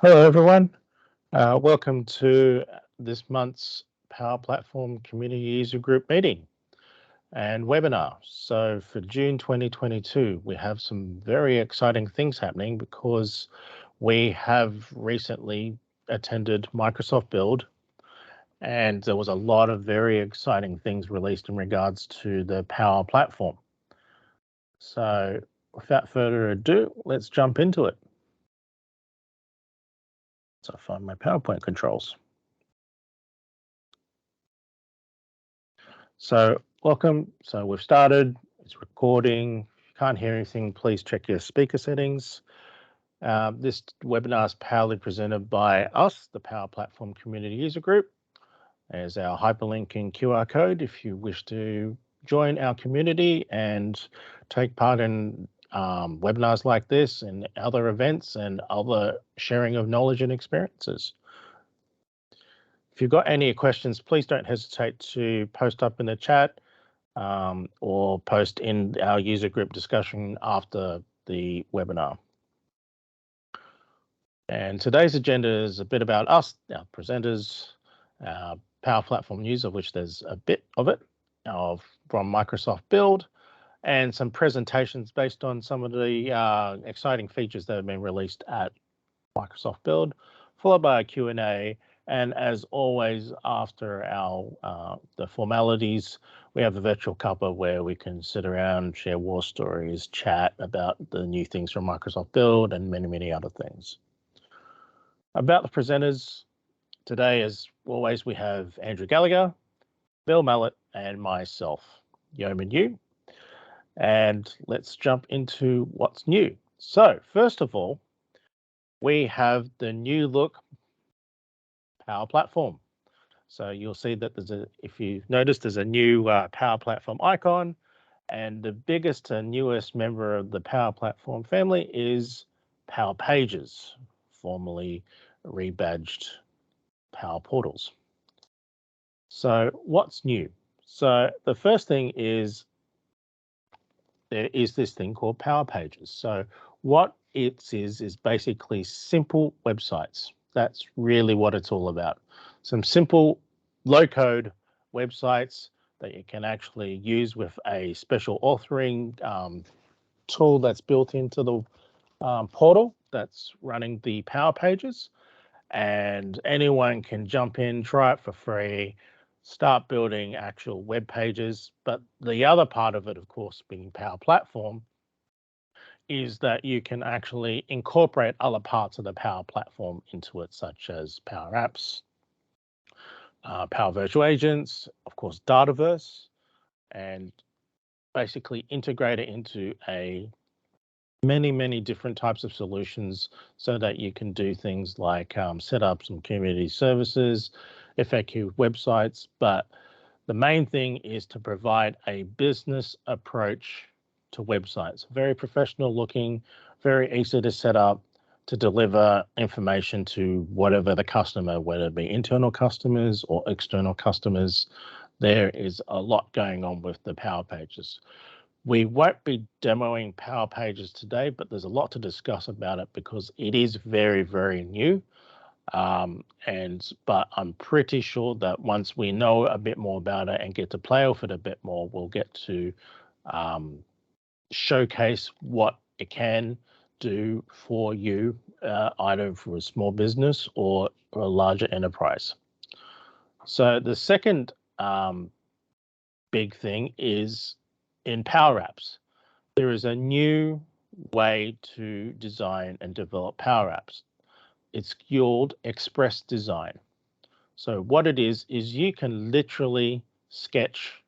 Hello, everyone. Welcome to this month's Power Platform Community User Group meeting and webinar. So for June 2022, we have some very exciting things happening because we have recently attended Microsoft Build, and there was a lot of very exciting things released in regards to the Power Platform. So without further ado, let's jump into it. So I find my PowerPoint controls. So welcome. So we've started. It's recording. If you can't hear anything, please check your speaker settings. This webinar is proudly presented by us, the Power Platform Community User Group. There's our hyperlink and QR code if you wish to join our community and take part in webinars like this and other events and other sharing of knowledge and experiences. If you've got any questions, please don't hesitate to post up in the chat or post in our user group discussion after the webinar. And today's agenda is a bit about us, our presenters, our Power Platform news, of which there's a bit of it from Microsoft Build, and some presentations based on some of the exciting features that have been released at Microsoft Build, followed by a Q&A. And as always, after our the formalities, we have a virtual cuppa where we can sit around, share war stories, chat about the new things from Microsoft Build, and many, many other things. About the presenters today, as always, we have Andrew Gallagher, Bill Mallett, and myself, Yeoman Yu. And let's jump into what's new. So first of all, we have the new look Power Platform. So you'll see that if you notice, there's a new Power Platform icon, and the biggest and newest member of the Power Platform family is Power Pages, formerly rebadged Power Portals. So what's new? So the first thing is there is this thing called Power Pages. So what it is basically simple websites. That's really what it's all about. Some simple low-code websites that you can actually use with a special authoring tool that's built into the portal that's running the Power Pages. And anyone can jump in, try it for free, start building actual web pages. But the other part of it, of course, being Power Platform, is that you can actually incorporate other parts of the Power Platform into it, such as Power Apps, Power Virtual Agents, of course, Dataverse, and basically integrate it into many different types of solutions so that you can do things like set up some community services, FAQ websites. But the main thing is to provide a business approach to websites. Very professional looking, very easy to set up, to deliver information to whatever the customer, whether it be internal customers or external customers. There is a lot going on with the Power Pages. We won't be demoing Power Pages today, but there's a lot to discuss about it because it is very new. But I'm pretty sure that once we know a bit more about it and get to play with it a bit more, we'll get to showcase what it can do for you, either for a small business or a larger enterprise. So the second big thing is in Power Apps. There is a new way to design and develop Power Apps. It's called Express Design. So what it is you can literally sketch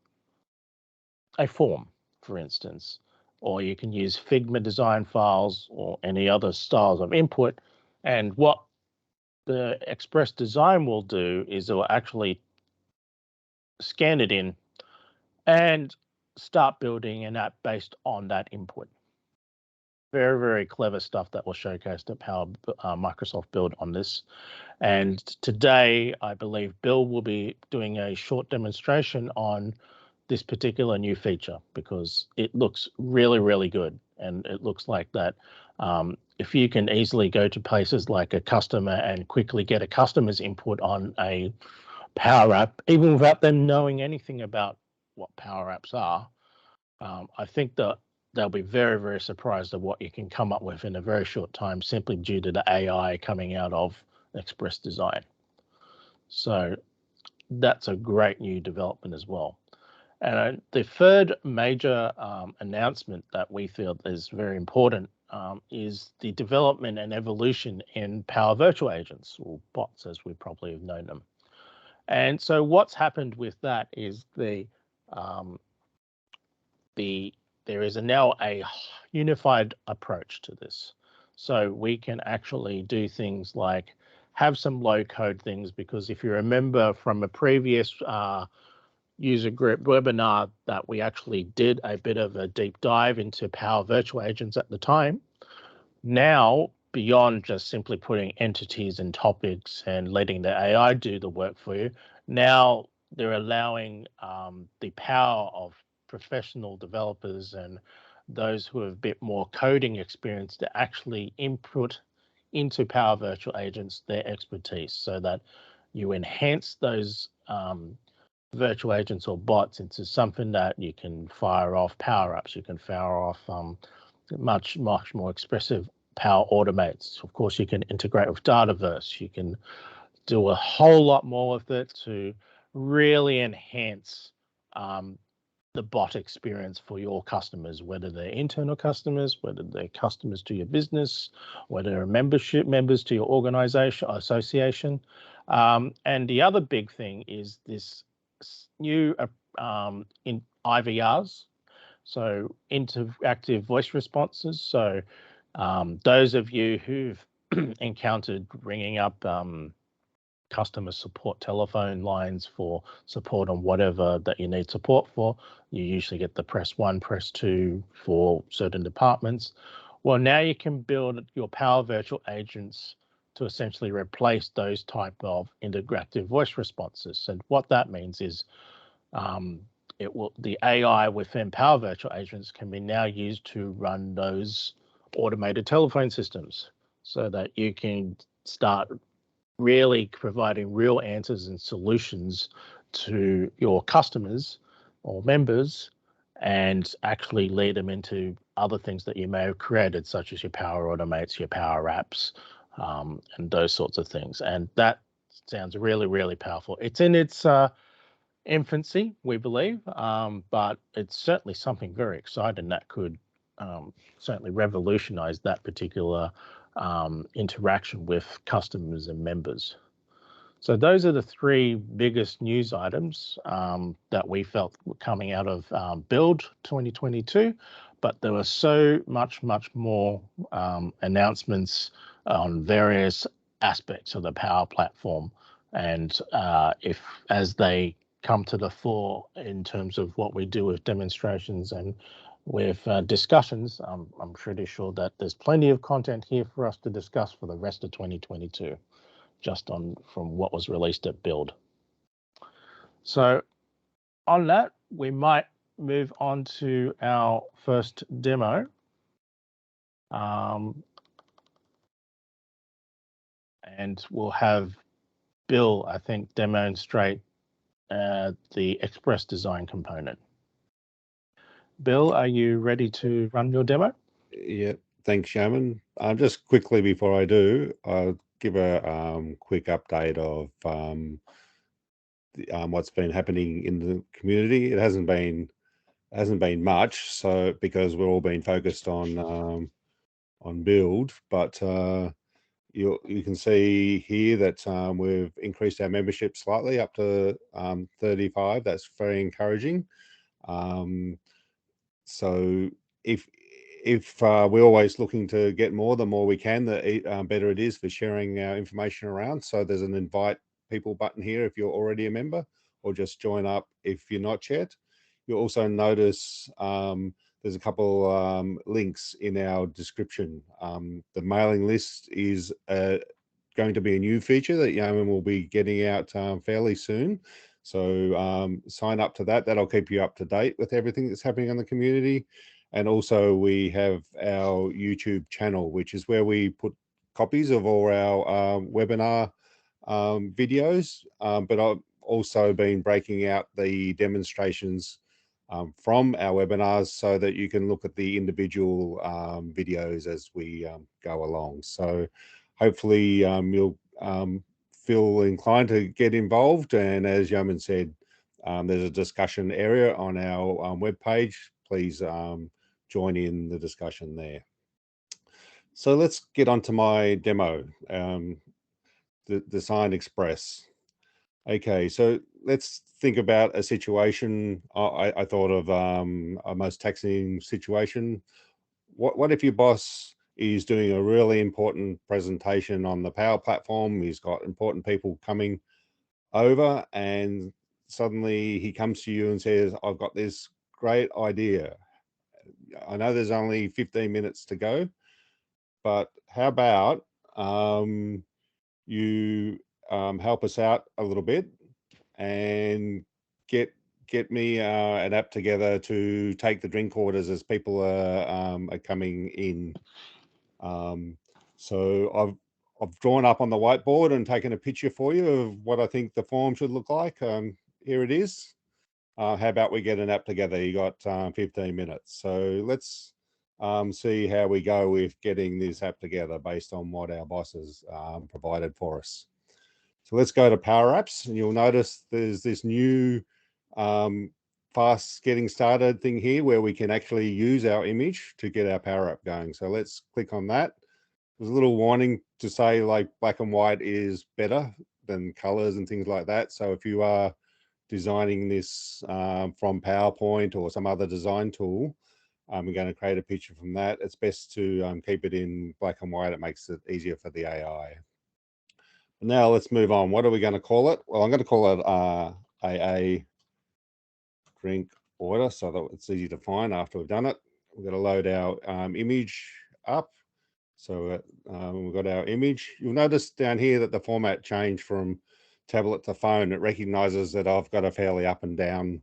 a form, for instance, or you can use Figma design files or any other styles of input. And what the Express Design will do is it will actually scan it in and start building an app based on that input. Very clever stuff that will showcase the Power Microsoft Build on this. And today, I believe Bill will be doing a short demonstration on this particular new feature because it looks really good. And it looks like that if you can easily go to places like a customer and quickly get a customer's input on a Power App, even without them knowing anything about what Power Apps are, I think that they'll be very, very surprised at what you can come up with in a very short time, simply due to the AI coming out of Express Design. So that's a great new development as well. And the third major announcement that we feel is very important is the development and evolution in Power Virtual Agents, or bots as we probably have known them. And so what's happened with that is there is now a unified approach to this. So we can actually do things like have some low code things, because if you remember from a previous user group webinar that we actually did a bit of a deep dive into Power Virtual Agents at the time, now beyond just simply putting entities and topics and letting the AI do the work for you, now they're allowing the power of professional developers and those who have a bit more coding experience to actually input into Power Virtual Agents their expertise, so that you enhance those virtual agents or bots into something that you can fire off power-ups, you can fire off much more expressive Power Automates. Of course, you can integrate with Dataverse. You can do a whole lot more with it to really enhance the bot experience for your customers, whether they're internal customers, whether they're customers to your business, whether they're members to your organization or association. And the other big thing is this new in IVRs, so interactive voice responses. So those of you who've encountered ringing up customer support telephone lines for support on whatever that you need support for, you usually get the press 1, press 2 for certain departments. Well, now you can build your Power Virtual Agents to essentially replace those type of interactive voice responses. And what that means is the AI within Power Virtual Agents can be now used to run those automated telephone systems, so that you can start really providing real answers and solutions to your customers or members, and actually lead them into other things that you may have created, such as your Power Automates, your Power Apps, and those sorts of things. And that sounds really, really powerful. It's in its infancy, we believe, but it's certainly something very exciting that could certainly revolutionize that particular interaction with customers and members. So those are the three biggest news items that we felt were coming out of Build 2022, but there were so much more announcements on various aspects of the Power Platform, and if as they come to the fore in terms of what we do with demonstrations and with discussions, I'm pretty sure that there's plenty of content here for us to discuss for the rest of 2022, just from what was released at Build. So on that, we might move on to our first demo. And we'll have Bill, I think, demonstrate the Express Design component. Bill, are you ready to run your demo? Yeah, thanks, Shaman. Just quickly before I do, I'll give a quick update of what's been happening in the community. It hasn't been much, so because we're all been focused on Build, but you can see here that we've increased our membership slightly up to 35. That's very encouraging. So if we're always looking to get more, the more we can, the better it is for sharing our information around. So there's an invite people button here if you're already a member, or just join up if you're not yet. You'll also notice there's a couple links in our description. The mailing list is going to be a new feature that Yeoman will be getting out fairly soon. So sign up to that. That'll keep you up to date with everything that's happening in the community. And also we have our YouTube channel, which is where we put copies of all our webinar videos, but I've also been breaking out the demonstrations from our webinars so that you can look at the individual videos as we go along. So hopefully you'll feel inclined to get involved. And as Yeoman said, there's a discussion area on our webpage. Please join in the discussion there. So let's get on to my demo, the Design Express. Okay, so let's think about a situation. I thought of a most taxing situation. What if your boss is doing a really important presentation on the Power Platform? He's got important people coming over, and suddenly he comes to you and says, I've got this great idea. I know there's only 15 minutes to go, but how about you help us out a little bit and get me an app together to take the drink orders as people are coming in. So I've drawn up on the whiteboard and taken a picture for you of what I think the form should look like. Here it is. How about we get an app together? You got 15 minutes. So let's see how we go with getting this app together based on what our bosses provided for us. So let's go to Power Apps, and you'll notice there's this new fast getting started thing here where we can actually use our image to get our Power App going. So let's click on that. There's a little warning to say like black and white is better than colors and things like that. So if you are designing this from PowerPoint or some other design tool, we're going to create a picture from that. It's best to keep it in black and white. It makes it easier for the AI. Now let's move on. What are we going to call it? Well, I'm going to call it AA drink order so that it's easy to find after we've done it. We're going to load our image up. So we've got our image. You'll notice down here that the format changed from tablet to phone. It recognizes that I've got a fairly up and down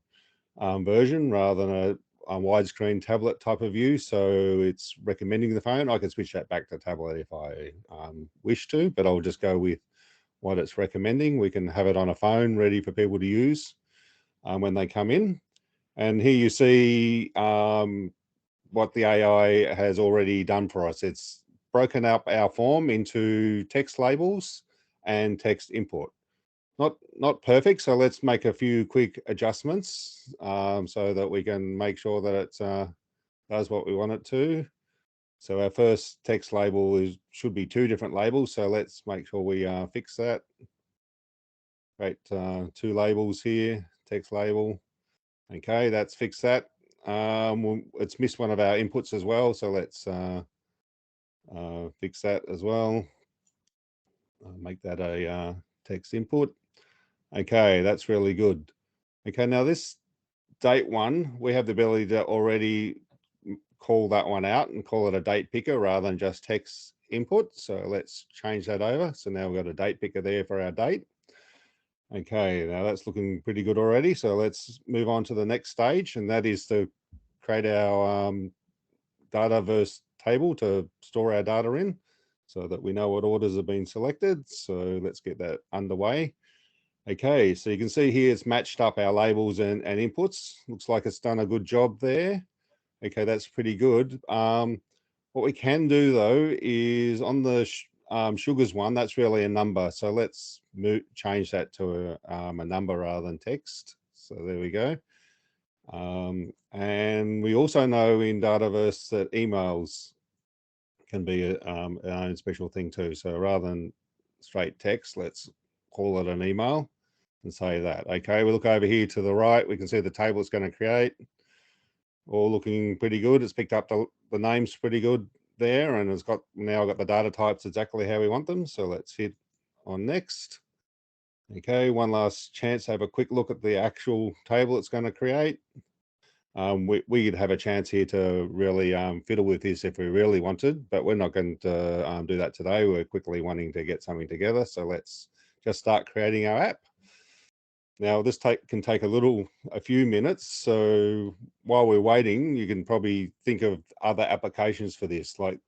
version rather than a widescreen tablet type of view. So it's recommending the phone. I can switch that back to tablet if I wish to, but I'll just go with what it's recommending. We can have it on a phone ready for people to use when they come in. And here you see what the AI has already done for us. It's broken up our form into text labels and text input. Not perfect, so let's make a few quick adjustments so that we can make sure that it does what we want it to. So our first text label should be 2 different labels. So let's make sure we fix that. Create 2 labels here, text label. Okay, that's fixed that. It's missed one of our inputs as well. So let's fix that as well. Make that a text input. Okay, that's really good. Okay, now this date one, we have the ability to already call that one out and call it a date picker rather than just text input. So let's change that over. So now we've got a date picker there for our date. Okay, now that's looking pretty good already. So let's move on to the next stage, and that is to create our Dataverse table to store our data in so that we know what orders have been selected. So let's get that underway. Okay, so you can see here it's matched up our labels and inputs. Looks like it's done a good job there. Okay, that's pretty good. What we can do though is on the sugars one, that's really a number. So let's change that to a number rather than text. So there we go. And we also know in Dataverse that emails can be an own special thing too. So rather than straight text, let's call it an email and say that. Okay, we look over here to the right, we can see the table it's going to create. All looking pretty good. It's picked up the names pretty good there, and it's now got the data types exactly how we want them. So let's hit on next. Okay, one last chance to have a quick look at the actual table it's going to create. We'd have a chance here to really fiddle with this if we really wanted, but we're not going to do that today. We're quickly wanting to get something together. So let's just start creating our app. Now this can take a few minutes. So while we're waiting, you can probably think of other applications for this. Like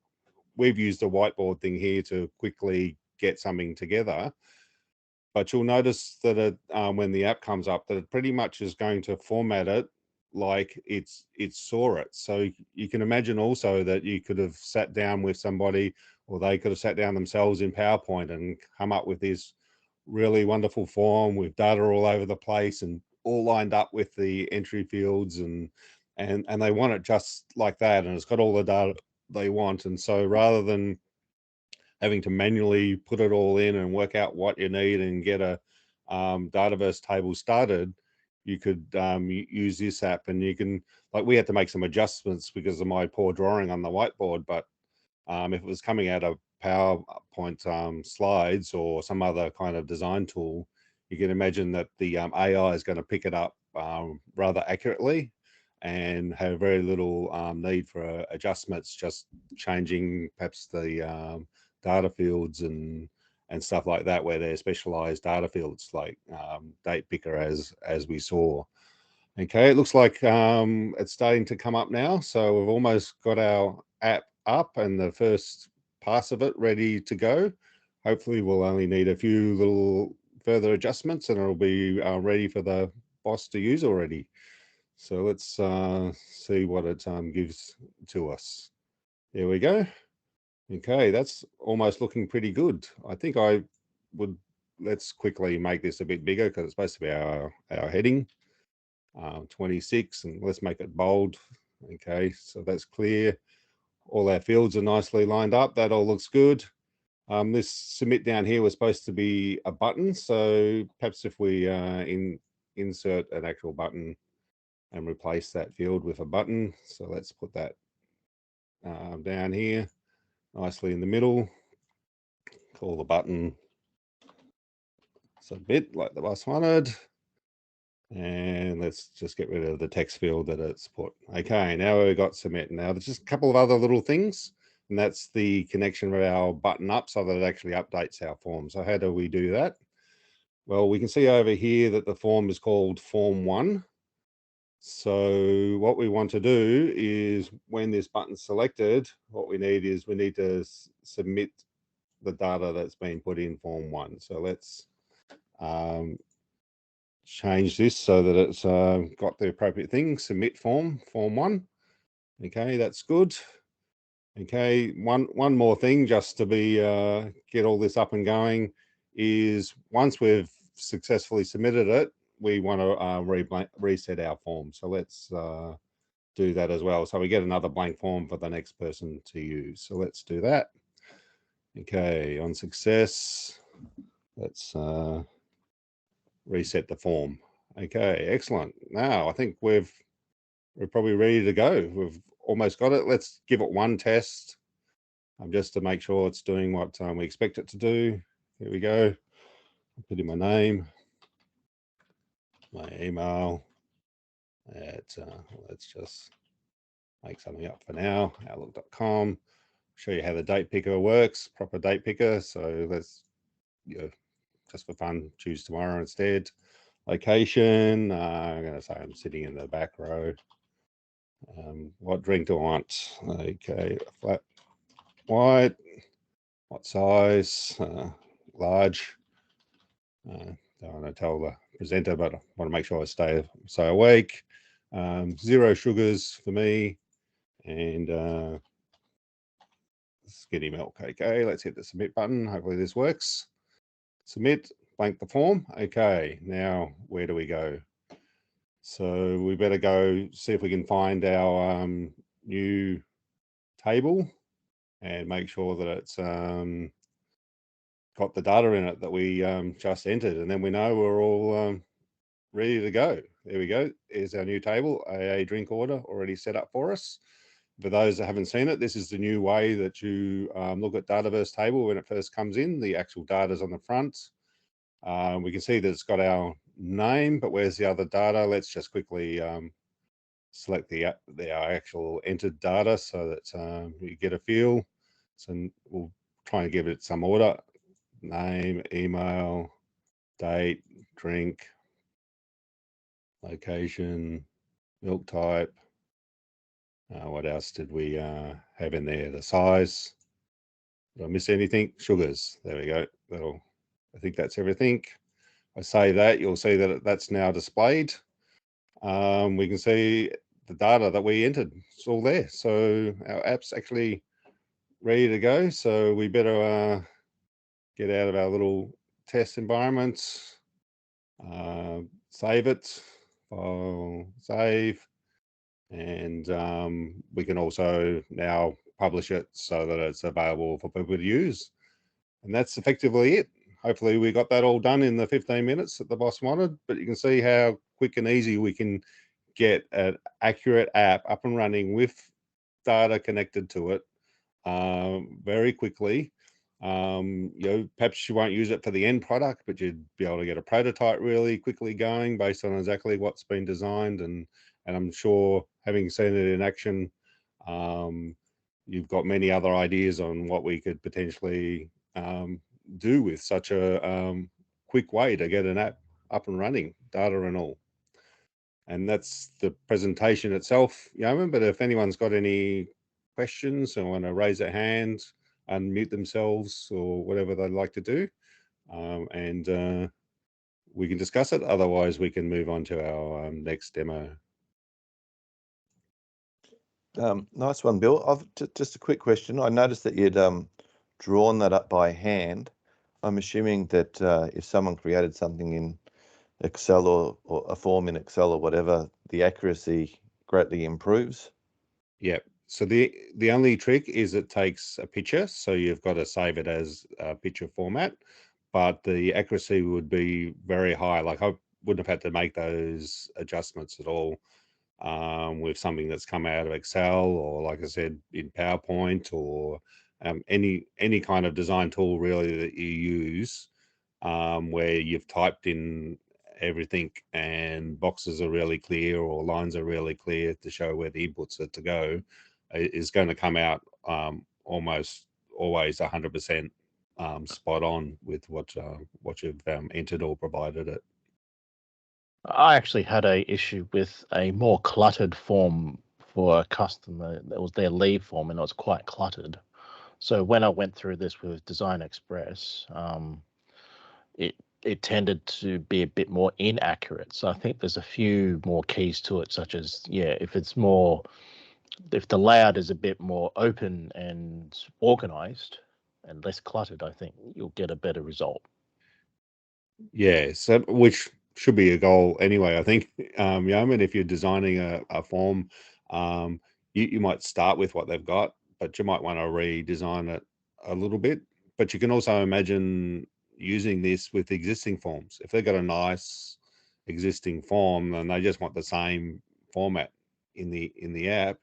we've used a whiteboard thing here to quickly get something together. But you'll notice that when the app comes up, that it pretty much is going to format it like it saw it. So you can imagine also that you could have sat down with somebody, or they could have sat down themselves in PowerPoint and come up with this really wonderful form with data all over the place and all lined up with the entry fields, and they want it just like that, and it's got all the data they want. And so rather than having to manually put it all in and work out what you need and get a Dataverse table started, you could use this app. And you can, like, we had to make some adjustments because of my poor drawing on the whiteboard, but if it was coming out of PowerPoint slides or some other kind of design tool, you can imagine that the AI is going to pick it up rather accurately and have very little need for adjustments, just changing perhaps the data fields and stuff like that, where they're specialized data fields like date picker, as we saw. Okay, it looks like it's starting to come up now. So we've almost got our app up and the first pass of it ready to go. Hopefully we'll only need a few little further adjustments and it'll be ready for the boss to use already. So let's see what it gives to us. There we go. Okay, that's almost looking pretty good. I think I would, let's quickly make this a bit bigger because it's supposed to be our heading. 26, and let's make it bold. Okay, so that's clear. All our fields are nicely lined up. That all looks good. This submit down here was supposed to be a button, so perhaps if we insert an actual button and replace that field with a button. So let's put that down here nicely in the middle. Call the button submit like the boss wanted. And let's just get rid of the text field that it's put. Okay, now we've got submit. Now there's just a couple of other little things, and that's the connection of our button up so that it actually updates our form. So how do we do that? Well, we can see over here that the form is called Form 1. So what we want to do is when this button's selected, what we need is we need to submit the data that's been put in Form 1. So let's change this so that it's got the appropriate thing. Submit form 1. Okay, that's good. Okay, one more thing just to be get all this up and going is once we've successfully submitted it, we want to reset our form. So let's do that as well. So we get another blank form for the next person to use. So let's do that. Okay, on success, let's reset the form. Okay, excellent. Now I think we're probably ready to go. We've almost got it. Let's give it one test just to make sure it's doing what we expect it to do. Here we go. Put in my name, my email. Let's just make something up for now. Outlook.com. Show you how the date picker works, proper date picker. So let's, just for fun, choose tomorrow instead. Location, I'm going to say I'm sitting in the back row. What drink do I want? Okay, flat white. What size? Large. Don't want to tell the presenter, but I want to make sure I stay awake. 0 sugars for me, and skinny milk. Okay, let's hit the submit button. Hopefully this works. Submit, blank the form. Okay, now where do we go? So we better go see if we can find our new table and make sure that it's got the data in it that we just entered, and then we know we're all ready to go. There we go. Here's our new table, AA drink order already set up for us. For those that haven't seen it, this is the new way that you look at Dataverse table when it first comes in. The actual data's on the front. We can see that it's got our name, but where's the other data? Let's just quickly select the actual entered data so that you get a feel. So we'll try and give it some order. Name, email, date, drink, location, milk type. What else did we have in there? The size. Did I miss anything? Sugars. There we go. I think that's everything. I save that. You'll see that that's now displayed. We can see the data that we entered. It's all there. So our app's actually ready to go. So we better get out of our little test environments, save it, file, save, and we can also now publish it so that it's available for people to use. And that's effectively it. Hopefully we got that all done in the 15 minutes that the boss wanted, but you can see how quick and easy we can get an accurate app up and running with data connected to it very quickly. Perhaps you won't use it for the end product, but you'd be able to get a prototype really quickly going based on exactly what's been designed. And I'm sure, having seen it in action, you've got many other ideas on what we could potentially do with such a quick way to get an app up and running, data and all. And that's the presentation itself, Yeoman. But if anyone's got any questions or want to raise their hand, unmute themselves, or whatever they'd like to do, and we can discuss it. Otherwise, we can move on to our next demo. Nice one, Bill. Just a quick question. I noticed that you'd drawn that up by hand. I'm assuming that if someone created something in Excel or a form in Excel or whatever, the accuracy greatly improves. Yeah. So the only trick is it takes a picture, so you've got to save it as a picture format, but the accuracy would be very high. Like, I wouldn't have had to make those adjustments at all with something that's come out of Excel, or, like I said, in PowerPoint, or any kind of design tool really that you use, where you've typed in everything and boxes are really clear or lines are really clear to show where the inputs are to go, is going to come out almost always 100% spot on with what you've entered or provided it. I actually had a issue with a more cluttered form for a customer. That was their leave form, and it was quite cluttered. So when I went through this with Design Express, it tended to be a bit more inaccurate. So I think there's a few more keys to it, such as, if the layout is a bit more open and organized and less cluttered, I think you'll get a better result. Yeah, so which should be a goal anyway, I think, Yeoman. If you're designing a form, you might start with what they've got, but you might want to redesign it a little bit. But you can also imagine using this with existing forms. If they've got a nice existing form and they just want the same format in the app,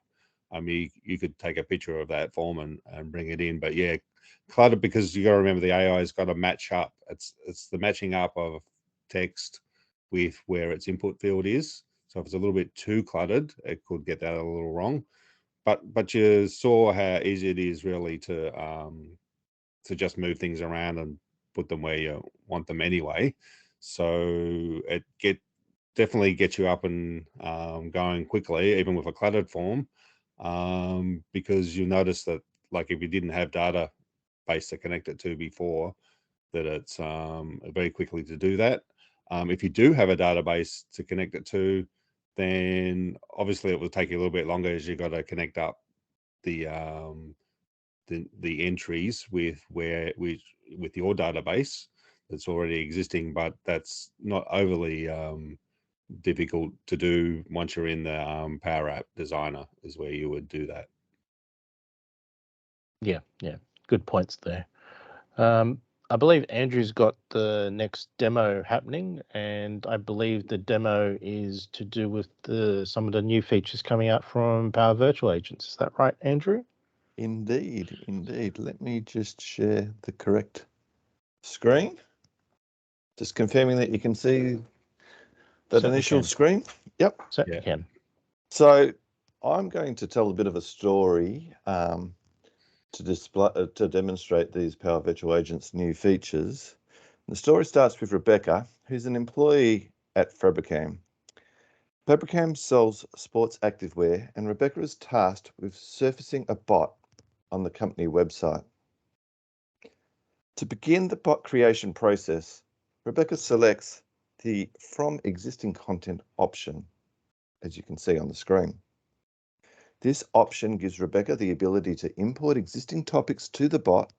you could take a picture of that form and bring it in. But yeah, cluttered, because you got to remember the AI has got to match up. It's the matching up of text with where its input field is. So if it's a little bit too cluttered, it could get that a little wrong. But you saw how easy it is really to just move things around and put them where you want them anyway. So it definitely gets you up and going quickly, even with a cluttered form, because you notice that, like, if you didn't have data base to connect it to before, that it's very quickly to do that. If you do have a database to connect it to, then obviously it will take you a little bit longer, as you've got to connect up the entries with your database that's already existing. But that's not overly difficult to do once you're in the Power App Designer, is where you would do that. Yeah, good points there. I believe Andrew's got the next demo happening, and I believe the demo is to do with some of the new features coming out from Power Virtual Agents. Is that right, Andrew? Indeed. Let me just share the correct screen. Just confirming that you can see that Certainly initial can. screen. Yep. Certainly can. So I'm going to tell a bit of a story to demonstrate these Power Virtual Agents' new features. The story starts with Rebecca, who's an employee at Fabricam. Fabricam sells sports activewear, and Rebecca is tasked with surfacing a bot on the company website. To begin the bot creation process, Rebecca selects the From Existing Content option, as you can see on the screen. This option gives Rebecca the ability to import existing topics to the bot,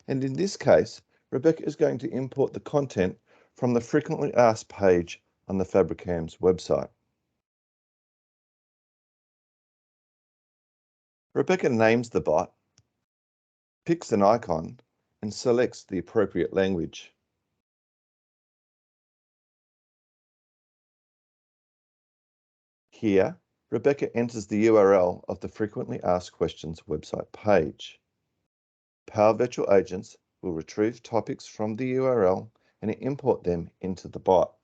and in this case, Rebecca is going to import the content from the frequently asked page on the Fabricam's website. Rebecca names the bot, picks an icon, and selects the appropriate language. Here, Rebecca enters the URL of the Frequently Asked Questions website page. Power Virtual Agents will retrieve topics from the URL and import them into the bot.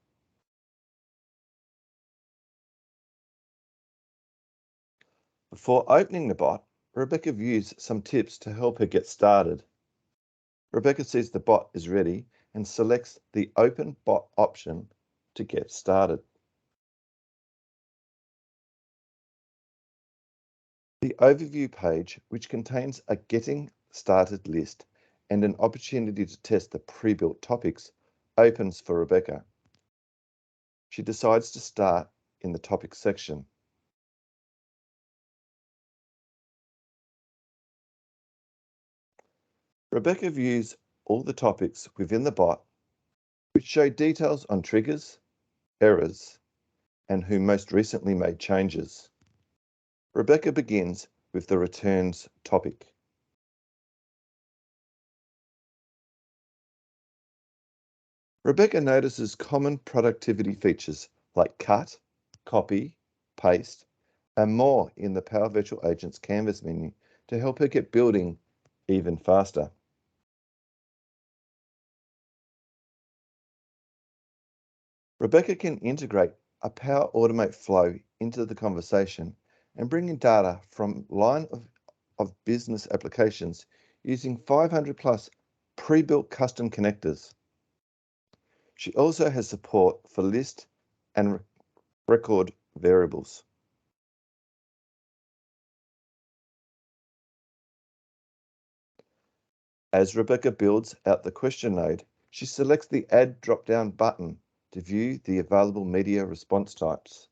Before opening the bot, Rebecca views some tips to help her get started. Rebecca sees the bot is ready and selects the Open Bot option to get started. The overview page, which contains a Getting Started list and an opportunity to test the pre-built topics, opens for Rebecca. She decides to start in the Topics section. Rebecca views all the topics within the bot, which show details on triggers, errors, and who most recently made changes. Rebecca begins with the Returns topic. Rebecca notices common productivity features like cut, copy, paste, and more in the Power Virtual Agents Canvas menu to help her get building even faster. Rebecca can integrate a Power Automate flow into the conversation and bring in data from line of business applications using 500 plus pre-built custom connectors. She also has support for list and record variables. As Rebecca builds out the question node, she selects the Add drop-down button to view the available media response types.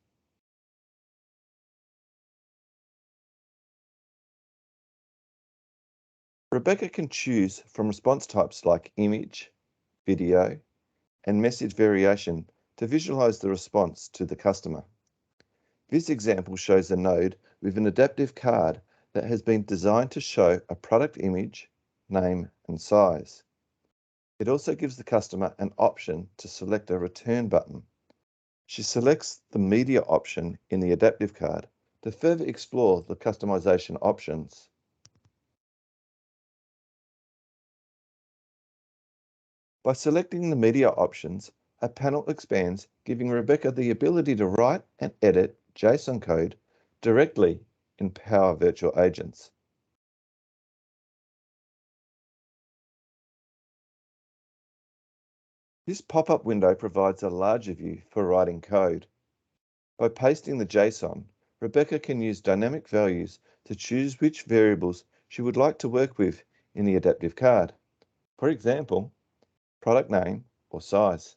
Rebecca can choose from response types like image, video, and message variation to visualize the response to the customer. This example shows a node with an adaptive card that has been designed to show a product image, name, and size. It also gives the customer an option to select a return button. She selects the media option in the adaptive card to further explore the customization options. By selecting the media options, a panel expands, giving Rebecca the ability to write and edit JSON code directly in Power Virtual Agents. This pop-up window provides a larger view for writing code. By pasting the JSON, Rebecca can use dynamic values to choose which variables she would like to work with in the adaptive card. For example, product name or size.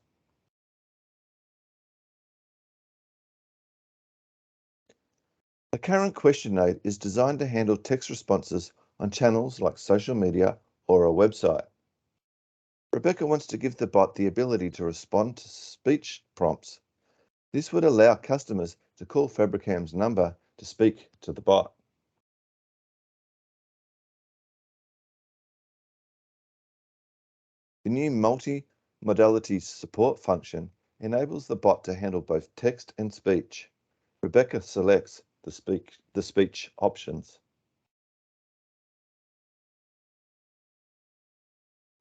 The current question node is designed to handle text responses on channels like social media or a website. Rebecca wants to give the bot the ability to respond to speech prompts. This would allow customers to call Fabricam's number to speak to the bot. The new multi-modality support function enables the bot to handle both text and speech. Rebecca selects the speech options.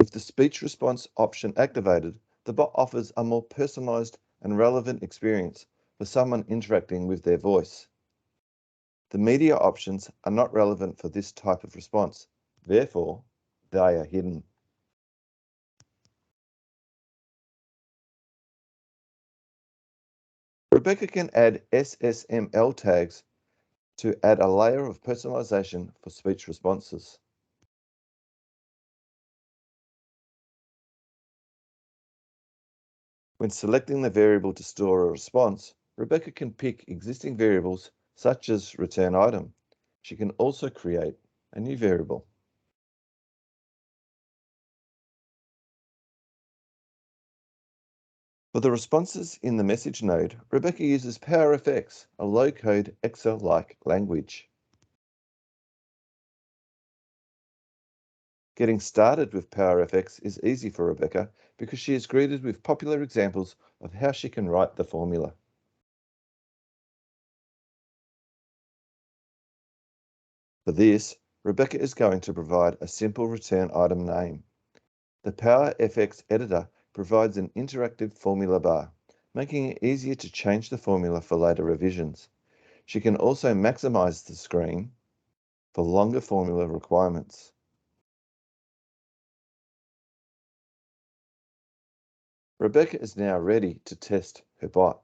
With the speech response option activated, the bot offers a more personalized and relevant experience for someone interacting with their voice. The media options are not relevant for this type of response, therefore, they are hidden. Rebecca can add SSML tags to add a layer of personalization for speech responses. When selecting the variable to store a response, Rebecca can pick existing variables such as return item. She can also create a new variable. For the responses in the message node, Rebecca uses PowerFX, a low-code Excel-like language. Getting started with PowerFX is easy for Rebecca because she is greeted with popular examples of how she can write the formula. For this, Rebecca is going to provide a simple return item name. The PowerFX editor provides an interactive formula bar, making it easier to change the formula for later revisions. She can also maximize the screen for longer formula requirements. Rebecca is now ready to test her bot.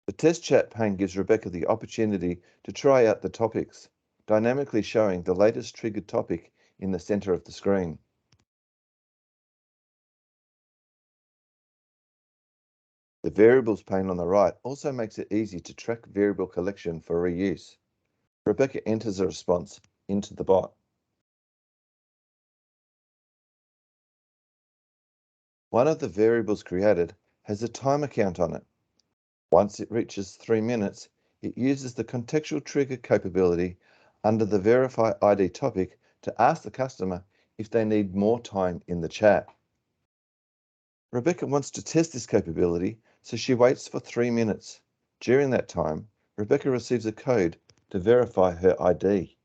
The test chat pane gives Rebecca the opportunity to try out the topics, dynamically showing the latest triggered topic in the center of the screen. The variables pane on the right also makes it easy to track variable collection for reuse. Rebecca enters a response into the bot. One of the variables created has a timer count on it. Once it reaches 3 minutes, it uses the contextual trigger capability under the Verify ID topic to ask the customer if they need more time in the chat. Rebecca wants to test this capability, so she waits for 3 minutes. During that time, Rebecca receives a code to verify her ID.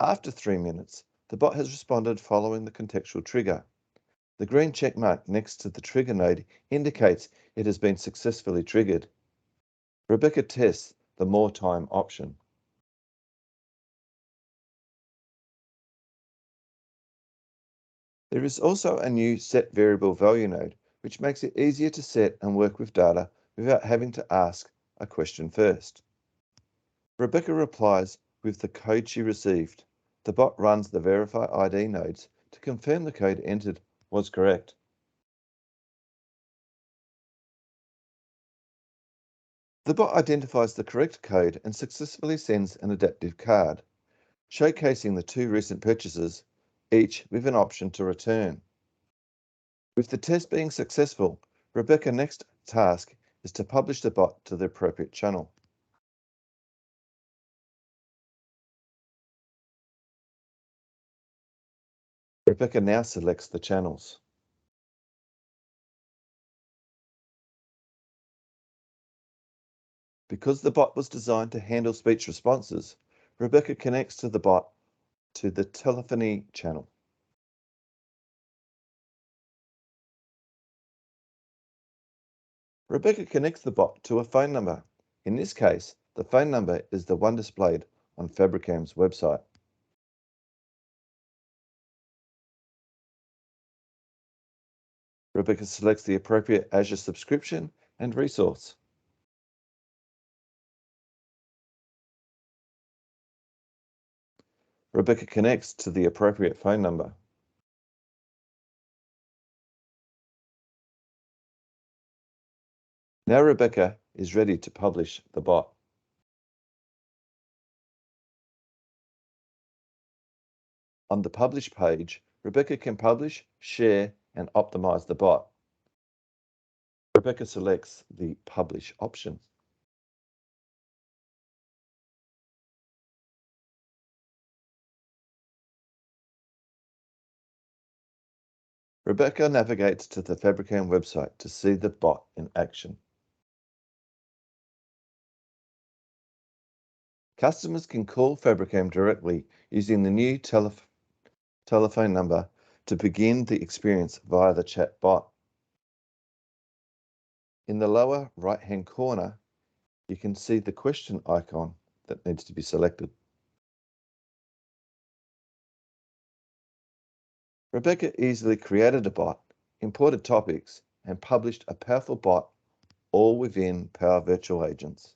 After 3 minutes, the bot has responded following the contextual trigger. The green check mark next to the trigger node indicates it has been successfully triggered. Rebecca tests the more time option. There is also a new set variable value node, which makes it easier to set and work with data without having to ask a question first. Rebecca replies with the code she received. The bot runs the Verify ID nodes to confirm the code entered was correct. The bot identifies the correct code and successfully sends an adaptive card, showcasing the 2 recent purchases, each with an option to return. With the test being successful, Rebecca's next task is to publish the bot to the appropriate channel. Rebecca now selects the channels. Because the bot was designed to handle speech responses, Rebecca connects to the bot to the telephony channel. Rebecca connects the bot to a phone number. In this case, the phone number is the one displayed on Fabricam's website. Rebecca selects the appropriate Azure subscription and resource. Rebecca connects to the appropriate phone number. Now Rebecca is ready to publish the bot. On the Publish page, Rebecca can publish, share, and optimize the bot. Rebecca selects the Publish option. Rebecca navigates to the Fabricam website to see the bot in action. Customers can call Fabricam directly using the new telephone number to begin the experience via the chat bot. In the lower right-hand corner, you can see the question icon that needs to be selected. Rebecca easily created a bot, imported topics, and published a powerful bot all within Power Virtual Agents.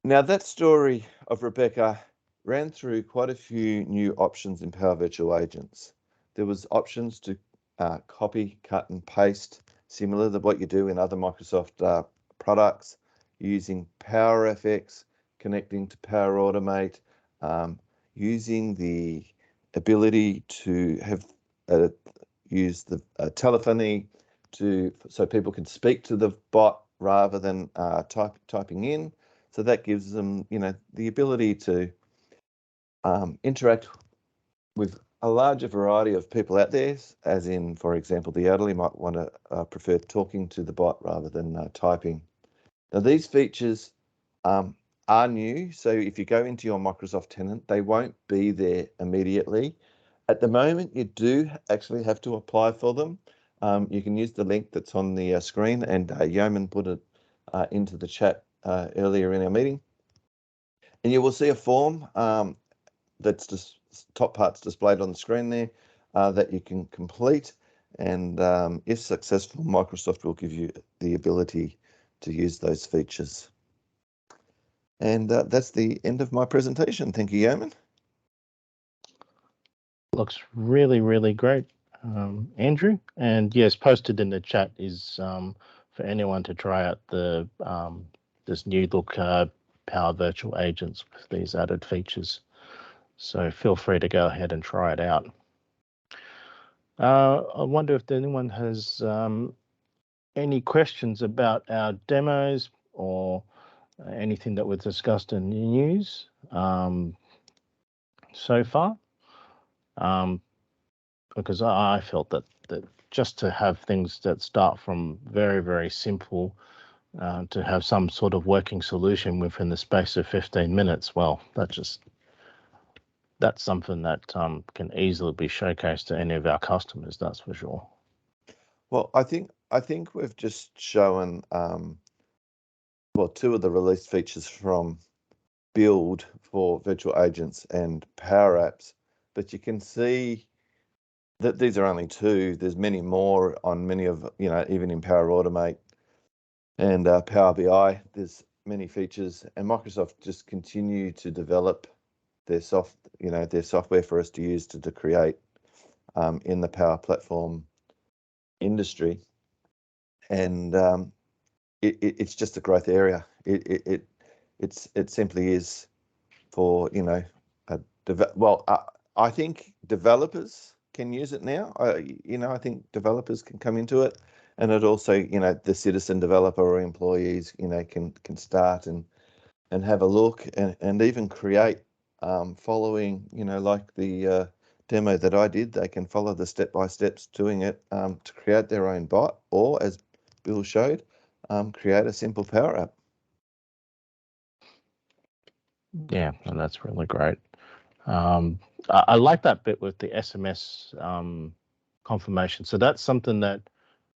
Now that story of Rebecca ran through quite a few new options in Power Virtual Agents. There was options to copy, cut and paste, similar to what you do in other Microsoft products, using PowerFX, connecting to Power Automate, using the ability to have use the telephony so people can speak to the bot rather than typing in. So that gives them, the ability to interact with a larger variety of people out there, as in, for example, the elderly might want to prefer talking to the bot rather than typing. Now, these features are new, so if you go into your Microsoft tenant, they won't be there immediately. At the moment, you do actually have to apply for them. You can use the link that's on the screen, and Yeoman put it into the chat earlier in our meeting. And you will see a form that's just top part's displayed on the screen there that you can complete. And if successful, Microsoft will give you the ability to use those features. And that's the end of my presentation. Thank you, Yeoman. Looks really, really great, Andrew. And yes, posted in the chat is for anyone to try out the this new look Power Virtual Agents with these added features. So feel free to go ahead and try it out. I wonder if anyone has any questions about our demos or anything that was discussed in the news so far. Because I felt that just to have things that start from very, very simple to have some sort of working solution within the space of 15 minutes, well, that's something that can easily be showcased to any of our customers, that's for sure. Well, I think we've just shown two of the released features from Build for virtual agents and Power Apps, but you can see that these are only two. There's many more on many of, even in Power Automate and Power BI. There's many features, and Microsoft just continue to develop their software for us to use to create in the Power Platform industry. And it's just a growth area. It simply is for I think developers can use it now. I think developers can come into it, and it also the citizen developer or employees can start and have a look and even create following like the demo that I did. They can follow the step-by-steps doing it to create their own bot, or as Bill showed, create a simple Power App. Yeah, and that's really great. I like that bit with the SMS confirmation. So that's something that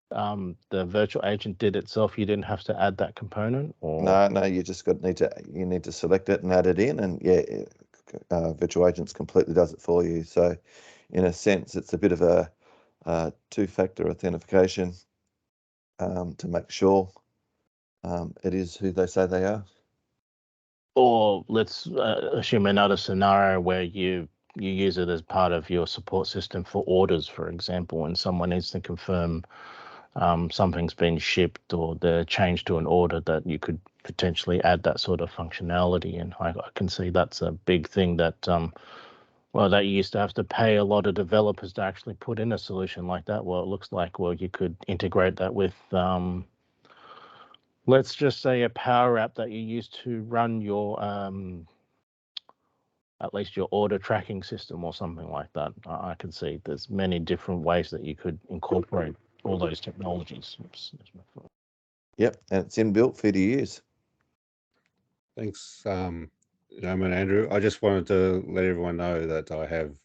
the virtual agent did itself. You didn't have to add that component, or no, you just need to select it and add it in, and virtual agents completely does it for you. So in a sense, it's a bit of a two-factor authentication to make sure it is who they say they are. Or let's assume another scenario where you use it as part of your support system for orders, for example, and someone needs to confirm something's been shipped or they're changed to an order, that you could potentially add that sort of functionality. And I can see that's a big thing that, that you used to have to pay a lot of developers to actually put in a solution like that. Well, it looks like, you could integrate that with let's just say a Power App that you use to run your at least your order tracking system or something like that. I can see there's many different ways that you could incorporate all those technologies. Yep, and it's inbuilt for you to use. Thanks, Yeoman, Andrew. I just wanted to let everyone know that I have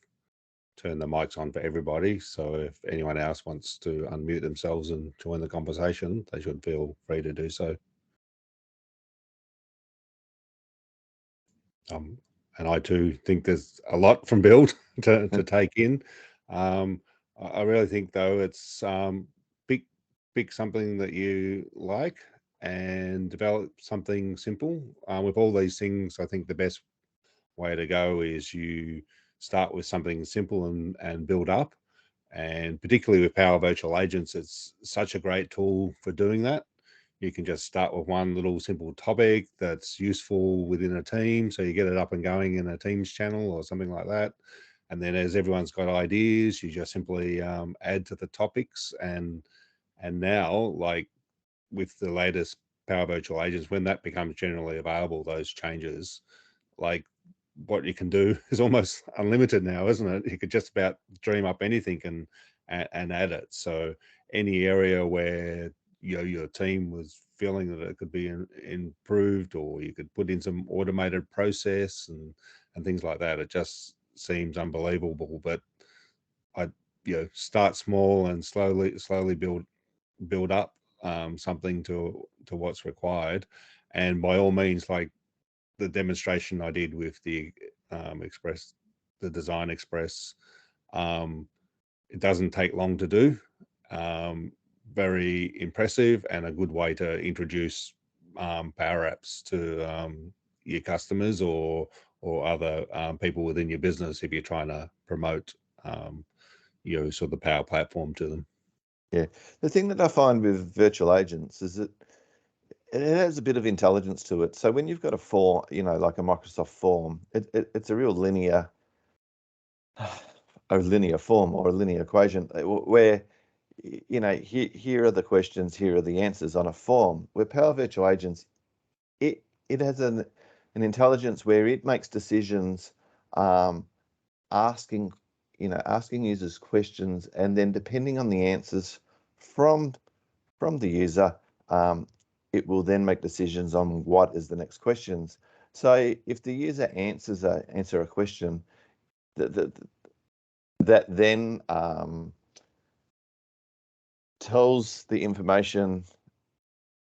turned the mics on for everybody. So if anyone else wants to unmute themselves and join the conversation, they should feel free to do so. and I too think there's a lot from build to take in. I really think though it's pick something that you like and develop something simple. With all these things, I think the best way to go is you start with something simple and build up. And particularly with Power Virtual Agents, it's such a great tool for doing that. You can just start with one little simple topic that's useful within a team. So you get it up and going in a Teams channel or something like that. And then as everyone's got ideas, you just simply add to the topics. And now, like with the latest Power Virtual Agents, when that becomes generally available, those changes, like what you can do is almost unlimited now, isn't it? You could just about dream up anything and add it. So any area where your team was feeling that it could be improved, or you could put in some automated process and things like that, it just seems unbelievable. But I start small and slowly build up something to what's required. And by all means, like the demonstration I did with the Express, the Design Express, it doesn't take long to do. Very impressive and a good way to introduce Power Apps to your customers or other people within your business if you're trying to promote sort of the Power Platform to them. Yeah, the thing that I find with virtual agents is that it has a bit of intelligence to it. So when you've got a form, like a Microsoft form, it's a real linear form or a linear equation where, here are the questions, here are the answers on a form. Where Power Virtual Agents, it has an intelligence where it makes decisions, asking users questions, and then depending on the answers from the user, it will then make decisions on what is the next questions. So if the user answer a question, that then tells the information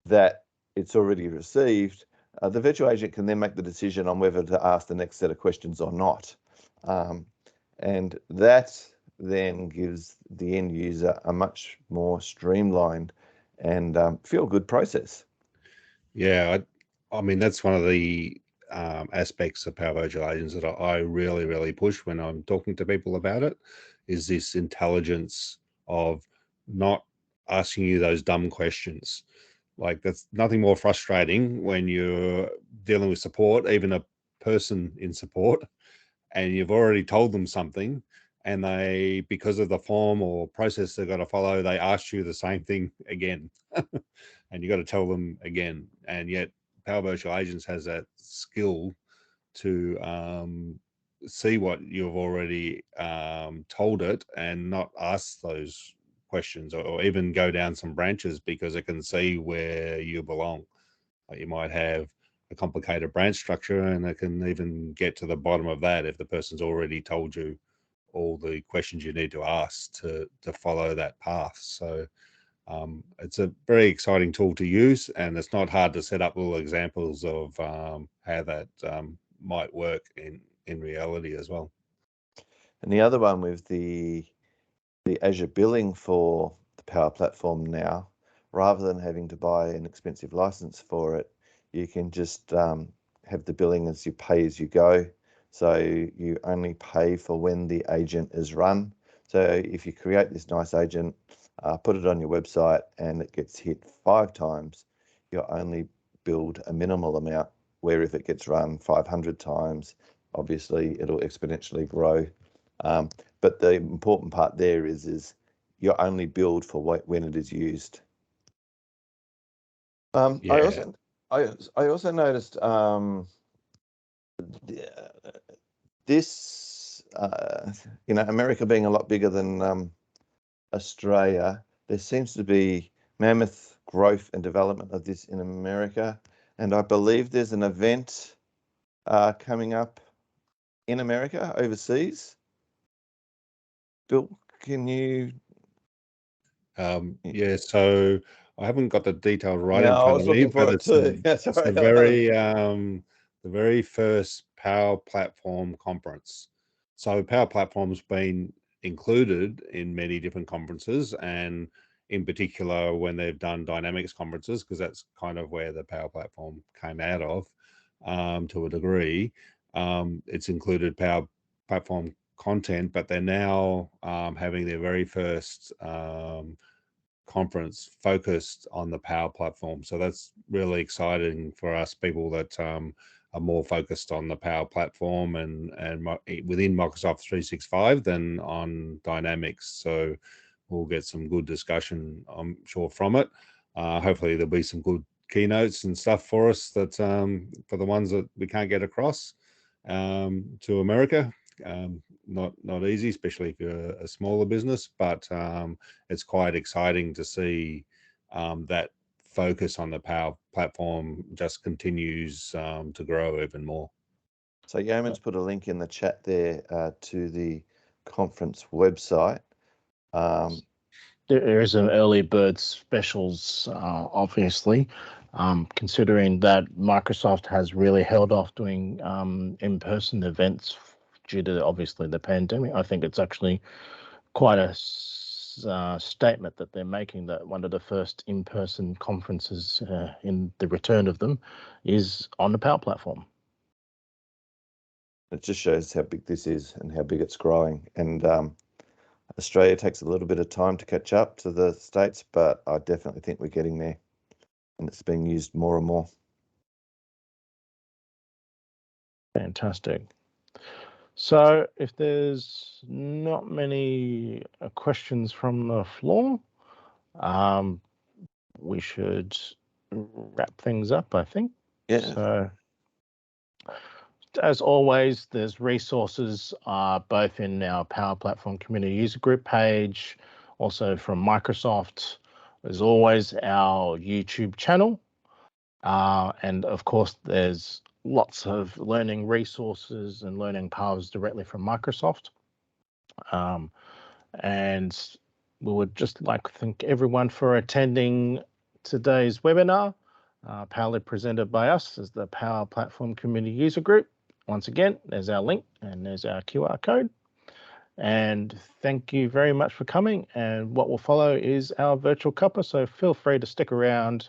that it's already received, the virtual agent can then make the decision on whether to ask the next set of questions or not. And that then gives the end user a much more streamlined and feel-good process. Yeah, I mean, that's one of the aspects of Power Virtual Agents that I really, really push when I'm talking to people about it, is this intelligence of not asking you those dumb questions. Like, that's nothing more frustrating when you're dealing with support, even a person in support, and you've already told them something, and they, because of the form or process they've got to follow, they ask you the same thing again. And you got to tell them again. And yet Power Virtual Agents has that skill to see what you've already told it and not ask those questions, or even go down some branches, because it can see where you belong. Like, you might have a complicated branch structure, and it can even get to the bottom of that if the person's already told you all the questions you need to ask to follow that path. So it's a very exciting tool to use, and it's not hard to set up little examples of how that might work in reality as well. And the other one with the Azure billing for the Power Platform now, rather than having to buy an expensive license for it, you can just have the billing as you pay as you go. So you only pay for when the agent is run. So if you create this nice agent, put it on your website, and it gets hit 5 times, you'll only build a minimal amount, where if it gets run 500 times, obviously it'll exponentially grow. But the important part there is you only build for when it is used. Yeah. I also noticed this, America being a lot bigger than Australia, there seems to be mammoth growth and development of this in America, and I believe there's an event coming up in America overseas. Bill, can you? Yeah, so I haven't got the details right in No, I front was of me, looking for but it too. That's it's right. the very first Power Platform Conference. So Power Platform's been included in many different conferences, and in particular when they've done Dynamics conferences, because that's kind of where the Power Platform came out of to a degree. It's included Power Platform content, but they're now having their very first conference focused on the Power Platform. So that's really exciting for us people that are more focused on the Power Platform and within Microsoft 365 than on Dynamics. So we'll get some good discussion, I'm sure, from it. Hopefully there'll be some good keynotes and stuff for us that for the ones that we can't get across to America. Not easy, especially if you're a smaller business, but it's quite exciting to see that focus on the Power Platform just continues to grow even more. So Yeoman's put a link in the chat there to the conference website. There is an early bird specials, obviously, considering that Microsoft has really held off doing in-person events due to obviously the pandemic. I think it's actually quite a statement that they're making that one of the first in-person conferences in the return of them is on the Power Platform. It just shows how big this is and how big it's growing. And Australia takes a little bit of time to catch up to the States, but I definitely think we're getting there, and it's being used more and more. Fantastic. So if there's not many questions from the floor, we should wrap things up, I think. Yeah. So as always, there's resources both in our Power Platform Community User Group page, also from Microsoft. There's always our YouTube channel. And of course, there's lots of learning resources and learning paths directly from Microsoft. And we would just like to thank everyone for attending today's webinar, proudly presented by us as the Power Platform Community User Group. Once again, there's our link and there's our QR code. And thank you very much for coming. And what will follow is our virtual cuppa, so feel free to stick around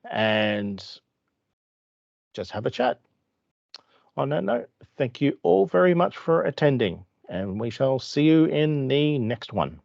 and just have a chat. On that note, thank you all very much for attending, and we shall see you in the next one.